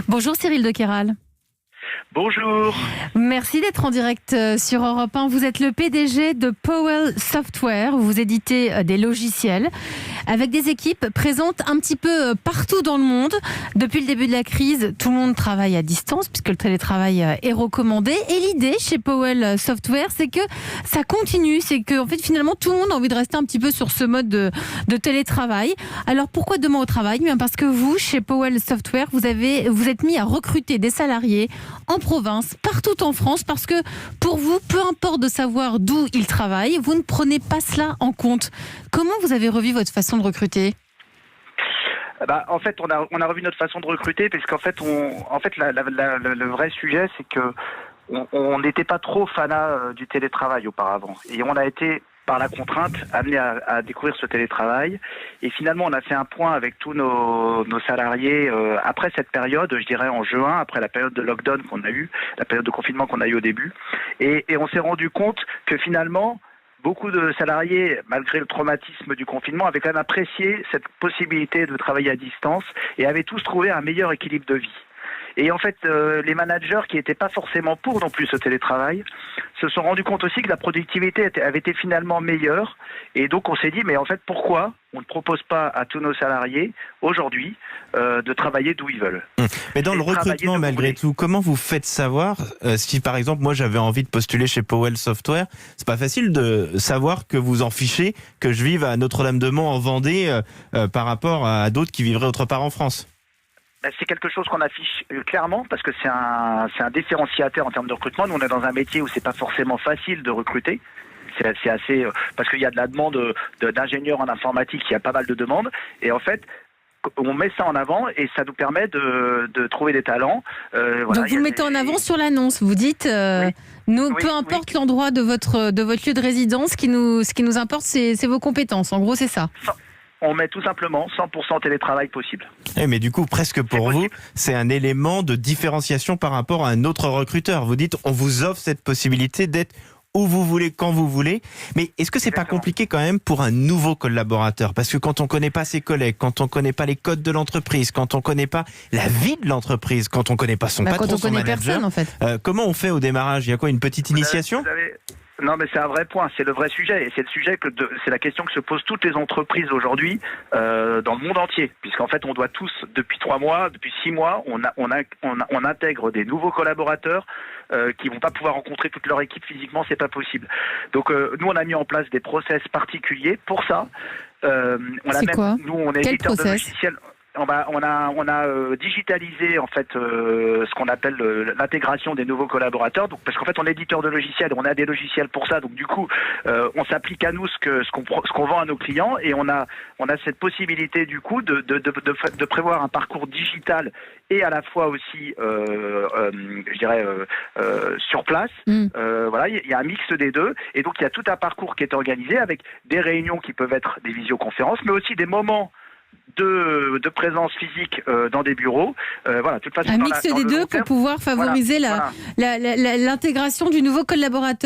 Bonjour Cyril de Kéral. Bonjour. Merci d'être en direct sur Europe 1. Vous êtes le PDG de Powell Software. Vous éditez des logiciels avec des équipes présentes un petit peu partout dans le monde. Depuis le début de la crise, tout le monde travaille à distance puisque le télétravail est recommandé. Et l'idée chez Powell Software, c'est que ça continue. C'est que en fait, finalement, tout le monde a envie de rester un petit peu sur ce mode de télétravail. Alors pourquoi demain au travail ? Bien parce que vous, chez Powell Software, vous êtes mis à recruter des salariés en province, partout en France, parce que pour vous, peu importe de savoir d'où ils travaillent, vous ne prenez pas cela en compte. Comment vous avez revu votre façon de recruter ? En fait, on a revu notre façon de recruter, puisqu'en fait, le vrai sujet, c'est que on n'était pas trop fanat du télétravail auparavant, et on a été par la contrainte, amené à découvrir ce télétravail. Et finalement, on a fait un point avec tous nos salariés après cette période, je dirais en juin, après la période de lockdown qu'on a eue, la période de confinement qu'on a eue au début. Et on s'est rendu compte que finalement, beaucoup de salariés, malgré le traumatisme du confinement, avaient quand même apprécié cette possibilité de travailler à distance et avaient tous trouvé un meilleur équilibre de vie. Et en fait, les managers qui n'étaient pas forcément pour non plus ce télétravail se sont rendus compte aussi que la productivité avait été finalement meilleure. Et donc on s'est dit, mais en fait, pourquoi on ne propose pas à tous nos salariés aujourd'hui de travailler d'où ils veulent ? Mais dans le recrutement, malgré tout, comment vous faites savoir si par exemple moi j'avais envie de postuler chez Powell Software, c'est pas facile de savoir que vous en fichez que je vive à Notre-Dame-de-Mont en Vendée par rapport à d'autres qui vivraient autre part en France. C'est quelque chose qu'on affiche clairement parce que c'est un différenciateur en termes de recrutement. Nous, on est dans un métier où c'est pas forcément facile de recruter. C'est assez parce qu'il y a de la demande d'ingénieurs en informatique, il y a pas mal de demandes. Et en fait, on met ça en avant et ça nous permet de trouver des talents. Donc vous le mettez en avant sur l'annonce. Vous dites, peu importe l'endroit de votre lieu de résidence, ce qui nous importe, c'est vos compétences. En gros, c'est ça. On met tout simplement 100% télétravail possible. Mais du coup, presque pour vous, c'est un élément de différenciation par rapport à un autre recruteur. Vous dites, on vous offre cette possibilité d'être où vous voulez, quand vous voulez. Mais est-ce que c'est pas compliqué quand même pour un nouveau collaborateur ? Parce que quand on connaît pas ses collègues, quand on connaît pas les codes de l'entreprise, quand on connaît pas la vie de l'entreprise, quand on connaît pas son patron, son manager, personne, en fait. Comment on fait au démarrage ? Il y a quoi, une petite initiation ? Non, mais c'est un vrai point, c'est le vrai sujet, et c'est le sujet c'est la question que se posent toutes les entreprises aujourd'hui dans le monde entier, puisqu'en fait on doit tous, depuis 3 mois, depuis 6 mois, on intègre des nouveaux collaborateurs qui vont pas pouvoir rencontrer toute leur équipe physiquement, c'est pas possible. Donc nous on a mis en place des process particuliers pour ça. Nous on est éditeur de logiciels. On a digitalisé en fait ce qu'on appelle l'intégration des nouveaux collaborateurs. Donc parce qu'en fait on est éditeur de logiciels, on a des logiciels pour ça. Donc du coup on s'applique à nous ce qu'on vend à nos clients et on a cette possibilité du coup de prévoir un parcours digital et à la fois aussi je dirais sur place. Voilà, il y a un mix des deux et donc il y a tout un parcours qui est organisé avec des réunions qui peuvent être des visioconférences, mais aussi des moments de présence physique dans des bureaux. Voilà, de toute façon, un mix des deux pour pouvoir favoriser l'intégration du nouveau collaborateur.